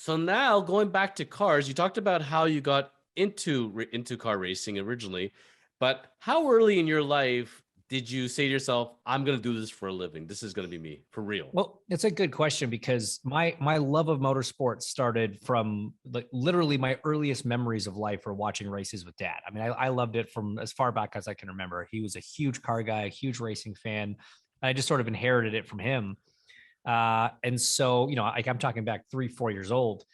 So now going back to cars, you talked about how you got into car racing originally, but how early in your life did you say to yourself, "I'm going to do this for a living. This is going to be me for real"? Well, it's a good question because my love of motorsports started from like literally my earliest memories of life were watching races with dad. I mean, I loved it from as far back as I can remember. He was a huge car guy, a huge racing fan. I just sort of inherited it from him. And so, like I'm talking back 3, 4 years old.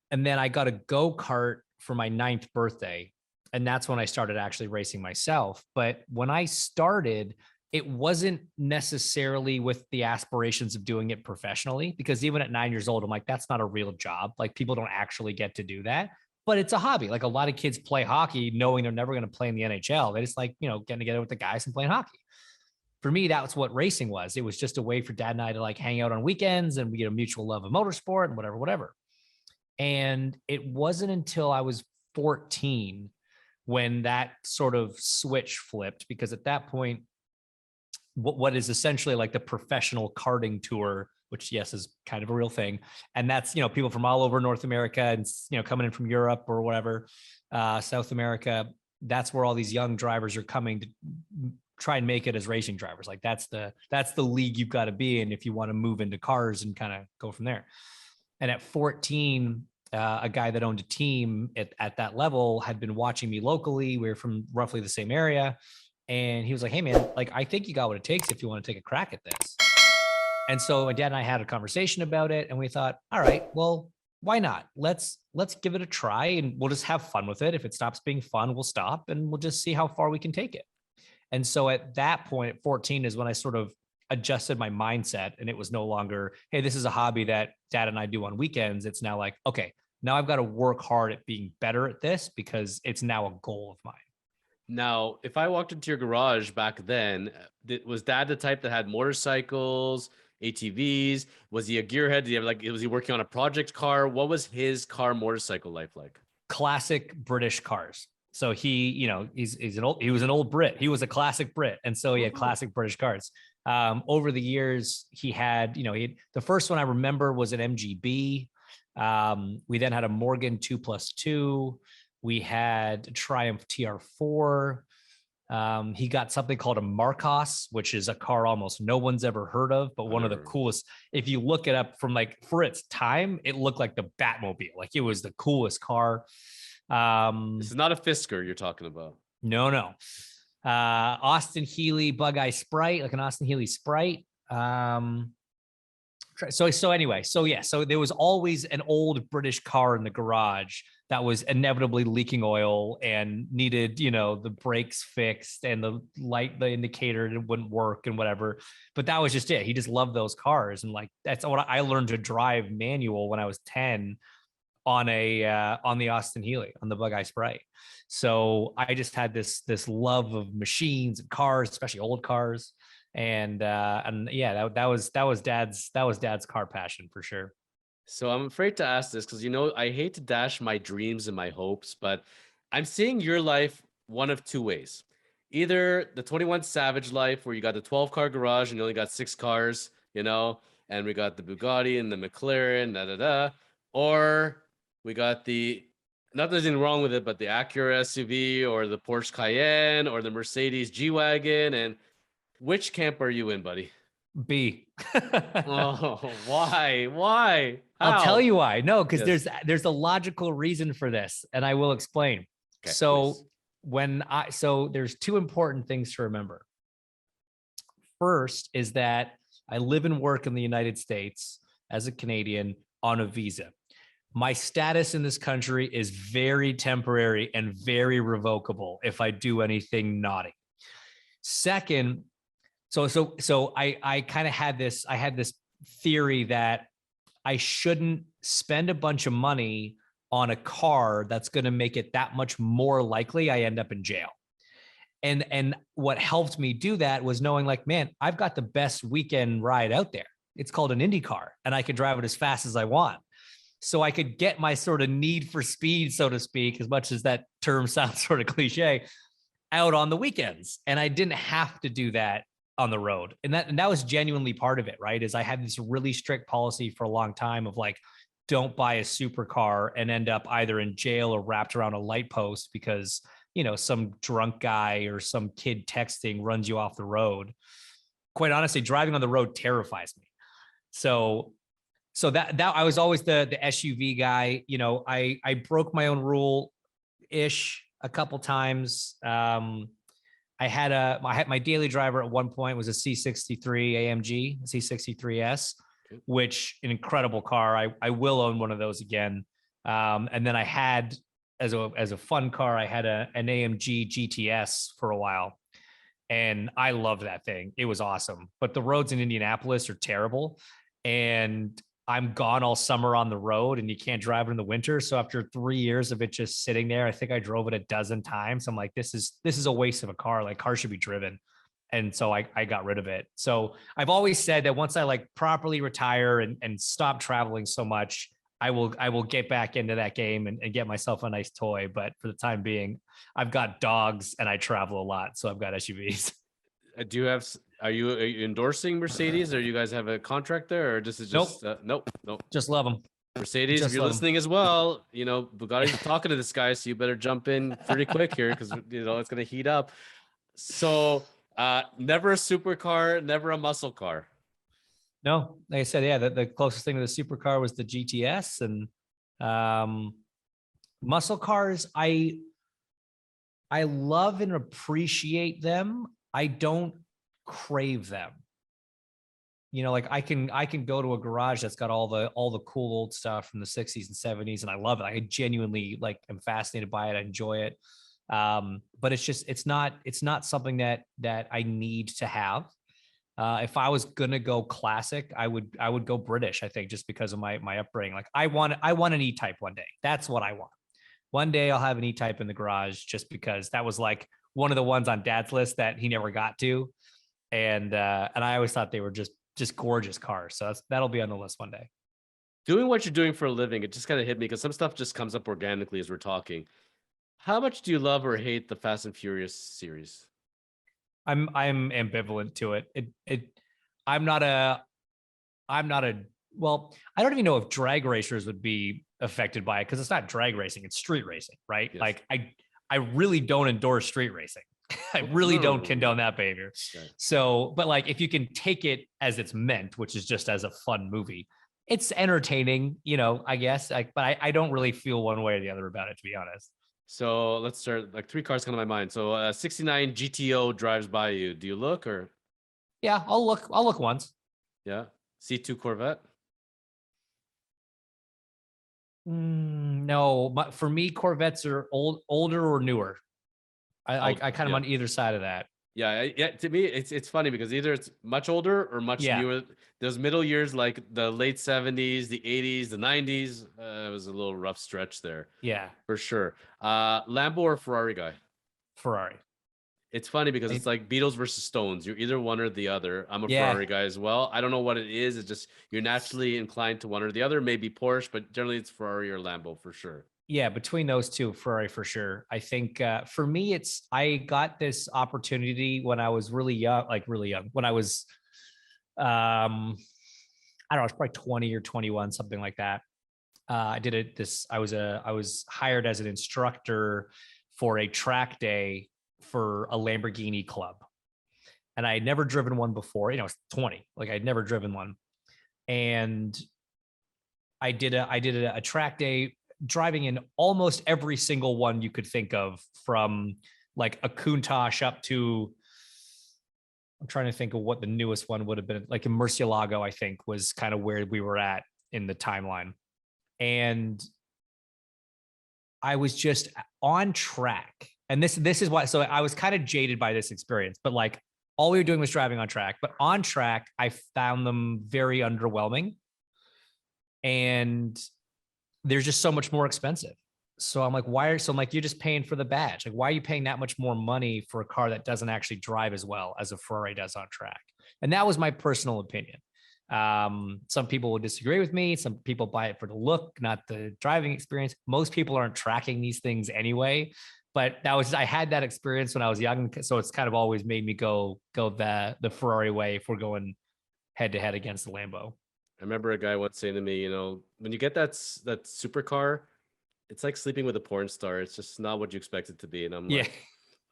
And then I got a go-kart for my 9th birthday. And that's when I started actually racing myself. But when I started, it wasn't necessarily with the aspirations of doing it professionally, because even at 9 years old, I'm like, that's not a real job. Like people don't actually get to do that, but it's a hobby. Like a lot of kids play hockey knowing they're never going to play in the NHL. They just like, getting together with the guys and playing hockey. For me, that's what racing was. It was just a way for dad and I to like hang out on weekends, and we get a mutual love of motorsport and whatever. And it wasn't until I was 14 when that sort of switch flipped, because at that point, what is essentially like the professional karting tour, which yes is kind of a real thing, and that's people from all over North America and coming in from Europe or whatever, South America. That's where all these young drivers are coming to try and make it as racing drivers. Like that's the league you've got to be in if you want to move into cars and kind of go from there. And at 14, a guy that owned a team at that level had been watching me locally. We were from roughly the same area. And he was like, "Hey man, like, I think you got what it takes if you want to take a crack at this." And so my dad and I had a conversation about it, and we thought, all right, well, why not? Let's give it a try, and we'll just have fun with it. If it stops being fun, we'll stop and we'll just see how far we can take it. And so at that point, at 14, is when I sort of adjusted my mindset, and it was no longer, hey, this is a hobby that dad and I do on weekends. It's now like, okay, now I've got to work hard at being better at this because it's now a goal of mine. Now, if I walked into your garage back then, was dad the type that had motorcycles, ATVs? Was he a gearhead? Did he have was he working on a project car? What was his car motorcycle life like? Classic British cars. So he was an old Brit. He was a classic Brit. And so he had classic British cars. Over the years, he had, the first one I remember was an MGB. We then had a Morgan 2+2. We had a Triumph TR4. He got something called a Marcos, which is a car almost no one's ever heard of, but one of the coolest. If you look it up from like for its time, it looked like the Batmobile. Like it was the coolest car. This is not a Fisker you're talking about. No. Austin Healey Bug-Eye Sprite, like an Austin Healey Sprite. So anyway, so there was always an old British car in the garage that was inevitably leaking oil and needed, the brakes fixed and the indicator wouldn't work and whatever. But that was just it. He just loved those cars. And like, that's what I learned to drive manual when I was 10 on the Austin Healey, on the Bug-Eye Sprite. So I just had this love of machines and cars, especially old cars. And yeah, that was dad's car passion for sure. So I'm afraid to ask this because, I hate to dash my dreams and my hopes, but I'm seeing your life one of two ways. Either the 21 Savage life where you got the 12-car garage and you only got 6 cars, and we got the Bugatti and the McLaren, or we got not there's anything wrong with it, but the Acura SUV or the Porsche Cayenne or the Mercedes G-Wagon. And which camp are you in, buddy? B. Oh, why? How? I'll tell you why. No, because there's a logical reason for this, and I will explain. Okay, so please. There's 2 important things to remember. First is that I live and work in the United States as a Canadian on a visa. My status in this country is very temporary and very revocable if I do anything naughty. Second, so I kind of had this theory that I shouldn't spend a bunch of money on a car that's going to make it that much more likely I end up in jail. And what helped me do that was knowing like, man, I've got the best weekend ride out there. It's called an IndyCar, and I can drive it as fast as I want. So I could get my sort of need for speed, so to speak, as much as that term sounds sort of cliche, out on the weekends. And I didn't have to do that on the road. And that was genuinely part of it, right? Is I had this really strict policy for a long time of like, don't buy a supercar and end up either in jail or wrapped around a light post because, some drunk guy or some kid texting runs you off the road. Quite honestly, driving on the road terrifies me. So that I was always the SUV guy. I broke my own rule ish a couple times. I had my daily driver at one point was a C63 AMG, C63S, which an incredible car. I will own one of those again. And then I had as a fun car, I had an AMG GTS for a while, and I loved that thing. It was awesome. But the roads in Indianapolis are terrible, and I'm gone all summer on the road, and you can't drive it in the winter. So after 3 years of it just sitting there, I think I drove it a dozen times. I'm like, this is a waste of a car. Like, cars should be driven. And so I got rid of it. So I've always said that once I like properly retire and stop traveling so much, I will get back into that game and get myself a nice toy. But for the time being, I've got dogs and I travel a lot. So I've got SUVs. Are you endorsing Mercedes, or you guys have a contract there, or this is just nope. Just love them. Mercedes, if you're listening as well, Bugatti's talking to this guy, so you better jump in pretty quick here because it's gonna heat up. So never a supercar, never a muscle car. No, like I said, yeah, the closest thing to the supercar was the GTS, and muscle cars. I love and appreciate them. I don't crave them. Like I can go to a garage that's got all the cool old stuff from the 60s and 70s, and I love it. I genuinely am fascinated by it. I enjoy it. But it's not something that I need to have. If I was gonna go classic, I would go British, I think, just because of my upbringing. Like I want an E-Type one day. That's what I want. One day I'll have an E-Type in the garage, just because that was like one of the ones on Dad's list that he never got to. And I always thought they were just gorgeous cars. So that'll be on the list one day. Doing what you're doing for a living, it just kind of hit me because some stuff just comes up organically as we're talking. How much do you love or hate the Fast and Furious series? I'm ambivalent to it. I'm not a well, I don't even know if drag racers would be affected by it, because it's not drag racing, it's street racing, right? Yes. Like I really don't endorse street racing. I really don't condone that behavior. Okay. So, but like, if you can take it as it's meant, which is just as a fun movie, it's entertaining, I guess. But I don't really feel one way or the other about it, to be honest. So let's start. Like, 3 cars come to my mind. So 69 GTO drives by you. Do you look, or? Yeah, I'll look once. Yeah. C2 Corvette. No, for me, Corvettes are older or newer. I kind of on either side of that. Yeah. To me, it's funny because either it's much older or much newer. Those middle years, like the late 70s, the 80s, the 90s, it was a little rough stretch there. Yeah, for sure. Lambo or Ferrari guy? Ferrari. It's funny because it's like Beatles versus Stones. You're either one or the other. I'm a Ferrari guy as well. I don't know what it is. It's just you're naturally inclined to one or the other. Maybe Porsche, but generally it's Ferrari or Lambo for sure. Yeah, between those two, Ferrari for sure. I think for me, I got this opportunity when I was really young, when I was, I don't know, I was probably 20 or 21, something like that. I was hired as an instructor for a track day for a Lamborghini club. And I had never driven one before. I was 20, like I'd never driven one. And I did a track day, driving in almost every single one you could think of, from like a Countach up to, I'm trying to think of what the newest one would have been. Like a Murcielago, I think, was kind of where we were at in the timeline. And I was just on track. And this is why, so I was kind of jaded by this experience, but like all we were doing was driving on track. But on track, I found them very underwhelming. And they're just so much more expensive. So I'm like, you're just paying for the badge. Like, why are you paying that much more money for a car that doesn't actually drive as well as a Ferrari does on track? And that was my personal opinion. Some people will disagree with me. Some people buy it for the look, not the driving experience. Most people aren't tracking these things anyway, but I had that experience when I was young. So it's kind of always made me go the Ferrari way if we're going head to head against the Lambo. I remember a guy once saying to me, when you get that supercar, it's like sleeping with a porn star. It's just not what you expect it to be. And I'm Yeah. like,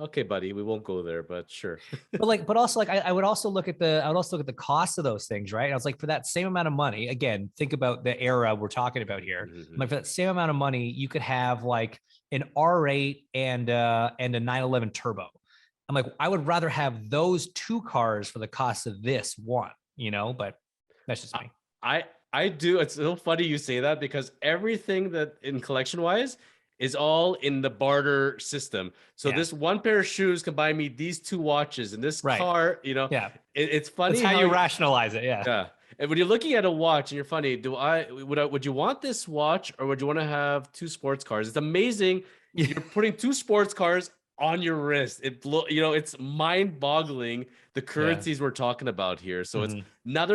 okay, buddy, we won't go there, but sure. But also like I would also look at the cost of those things, right? And I was like, for that same amount of money, again, think about the era we're talking about here. Mhm. Like for that same amount of money, you could have like an R8 and a 911 turbo. I'm like, I would rather have those two cars for the cost of this one, but that's just me. I do. It's so funny you say that because everything that in collection wise is all in the barter system. So Yeah. this one pair of shoes can buy me these two watches, and this Right. car, Yeah. it's That's funny how how you rationalize it. Yeah. yeah. And when you're looking at a watch and you're funny, would you want this watch or would you want to have two sports cars? It's amazing. Yeah. You're putting two sports cars on your wrist. It's mind-boggling the Yeah. currencies we're talking about here. So it's Mhm.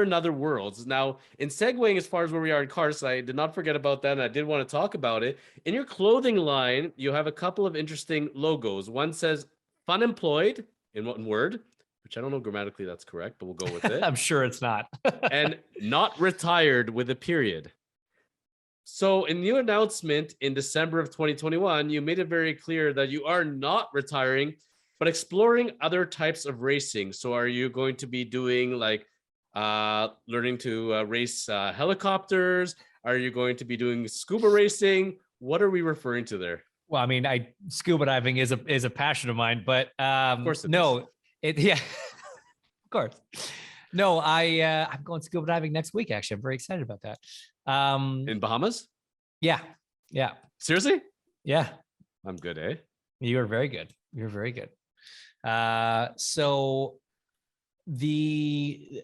another worlds. Now, in segueing as far as where we are in cars, I did not forget about that, and I did want to talk about it. In your clothing line, you have a couple of interesting logos. One says "Fun Employed" in one word, which I don't know grammatically that's correct, but we'll go with it, I'm sure it's not. and "Not Retired" with a period. So, in your announcement in December of 2021, you made it very clear that you are not retiring, but exploring other types of racing. So, are you going to be doing like learning to race helicopters? Are you going to be doing scuba racing? What are we referring to there? Well, I mean, scuba diving is a passion of mine, but Of course it is. no, yeah, of course. No, I'm going scuba diving next week. Actually, I'm very excited about that. In Bahamas? Yeah, yeah, Seriously? yeah. I'm good, eh? You are very good. You're very good. So the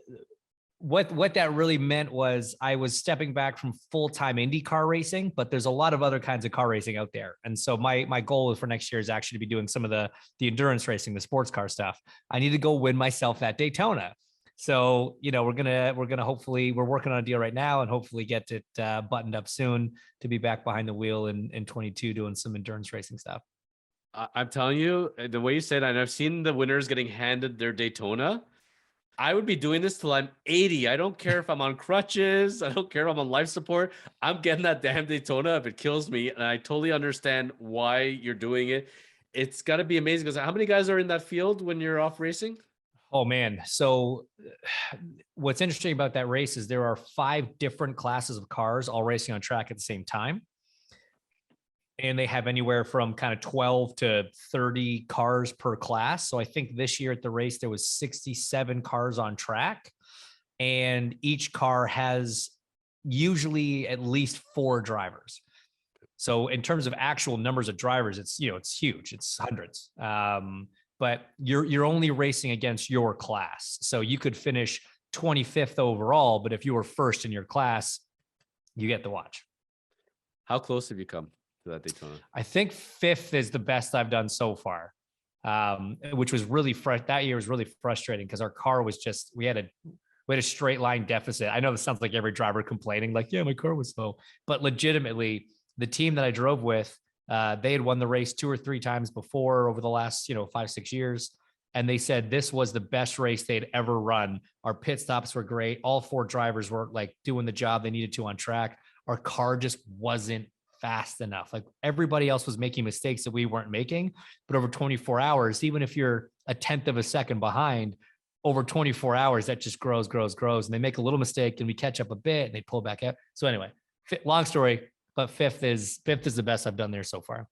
what that really meant was I was stepping back from full-time IndyCar racing, but there's a lot of other kinds of car racing out there. And so my goal for next year is actually to be doing some of the endurance racing, the sports car stuff. I need to go win myself that Daytona. So, we're gonna hopefully, we're working on a deal right now and hopefully get it buttoned up soon to be back behind the wheel in 22 doing some endurance racing stuff. I'm telling you, the way you said, and I've seen the winners getting handed their Daytona. I would be doing this till I'm 80. I don't care if I'm on crutches. I don't care if I'm on life support. I'm getting that damn Daytona if it kills me. And I totally understand why you're doing it. It's got to be amazing because how many guys are in that field when you're off racing? Oh man. So what's interesting about that race is there are 5 different classes of cars all racing on track at the same time. And they have anywhere from kind of 12 to 30 cars per class. So I think this year at the race, there was 67 cars on track. And each car has usually at least 4 drivers. So in terms of actual numbers of drivers, it's huge. It's hundreds. But you're only racing against your class. So you could finish 25th overall, but if you were first in your class, you get the watch. How close have you come to that Daytona? I think 5th is the best I've done so far, which was really that year was really frustrating because our car was just we had a straight line deficit. I know this sounds like every driver complaining, like, yeah, my car was slow, but legitimately, the team that I drove with, they had won the race 2 or 3 times before over the last 5-6 years, and they said this was the best race they'd ever run. Our pit stops were great. All 4 drivers were like doing the job they needed to on track. Our car just wasn't fast enough. Like everybody else was making mistakes that we weren't making, but over 24 hours, even if you're a 10th of a second behind, over 24 hours, that just grows. And they make a little mistake and we catch up a bit and they pull back out. So anyway, long story, but fifth is the best I've done there so far.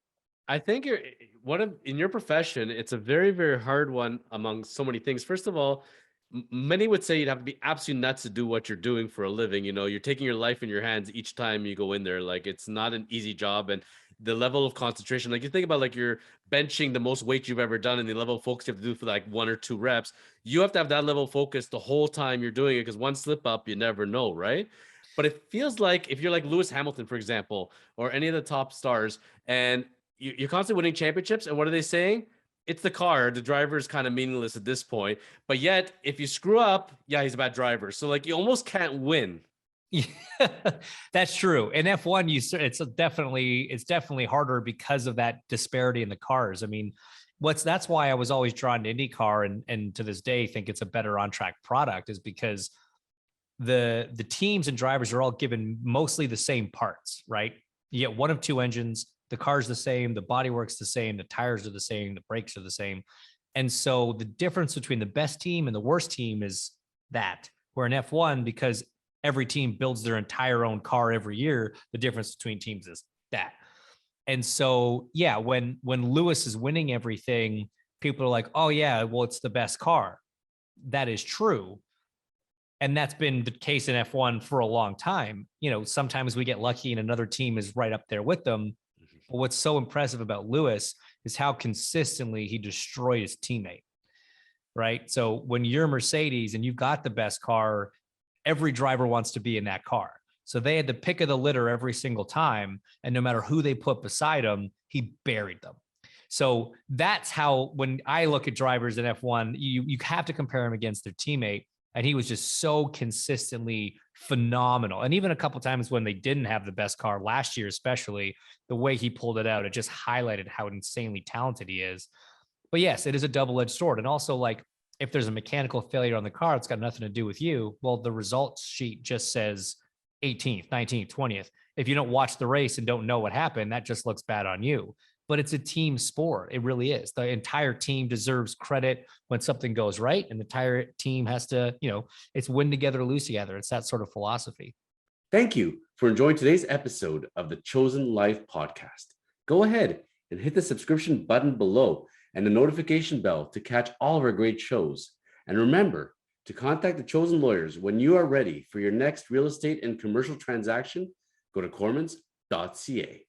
I think in your profession, it's a very, very hard one among so many things. First of all, many would say you'd have to be absolutely nuts to do what you're doing for a living. You're taking your life in your hands each time you go in there. Like it's not an easy job, and the level of concentration. Like you think about like you're benching the most weight you've ever done, and the level of focus you have to do for like 1 or 2 reps. You have to have that level of focus the whole time you're doing it because one slip up, you never know, right? But it feels like if you're like Lewis Hamilton, for example, or any of the top stars, and you're constantly winning championships, and what are they saying? It's the car. The driver is kind of meaningless at this point. But yet, if you screw up, yeah, he's a bad driver. So like you almost can't win. Yeah, that's true. In F1, it's definitely harder because of that disparity in the cars. I mean, that's why I was always drawn to IndyCar and to this day think it's a better on track product is because the teams and drivers are all given mostly the same parts, right? You get one of two engines, the car's the same, the bodywork's the same, the tires are the same, the brakes are the same. And so the difference between the best team and the worst team is that. Where in F1, because every team builds their entire own car every year, the difference between teams is that. And so, yeah, when Lewis is winning everything, people are like, "Oh yeah, well it's the best car." That is true. And that's been the case in F1 for a long time. You know, sometimes we get lucky and another team is right up there with them. But what's so impressive about Lewis is how consistently he destroyed his teammate, right? So when you're Mercedes and you've got the best car, every driver wants to be in that car. So they had the pick of the litter every single time. And no matter who they put beside him, he buried them. So that's how, when I look at drivers in F1, you have to compare him against their teammate. And he was just so consistently phenomenal. And even a couple times when they didn't have the best car last year, especially the way he pulled it out, it just highlighted how insanely talented he is. But yes, it is a double-edged sword. And also, like, if there's a mechanical failure on the car, it's got nothing to do with you. Well, the results sheet just says 18th, 19th, 20th. If you don't watch the race and don't know what happened, that just looks bad on you. But it's a team sport. It really is. The entire team deserves credit when something goes right, and the entire team has to, it's win together, lose together. It's that sort of philosophy. Thank you for enjoying today's episode of the Chosen Life podcast. Go ahead and hit the subscription button below and the notification bell to catch all of our great shows. And remember to contact the Chosen Lawyers when you are ready for your next real estate and commercial transaction. Go to kormans.ca.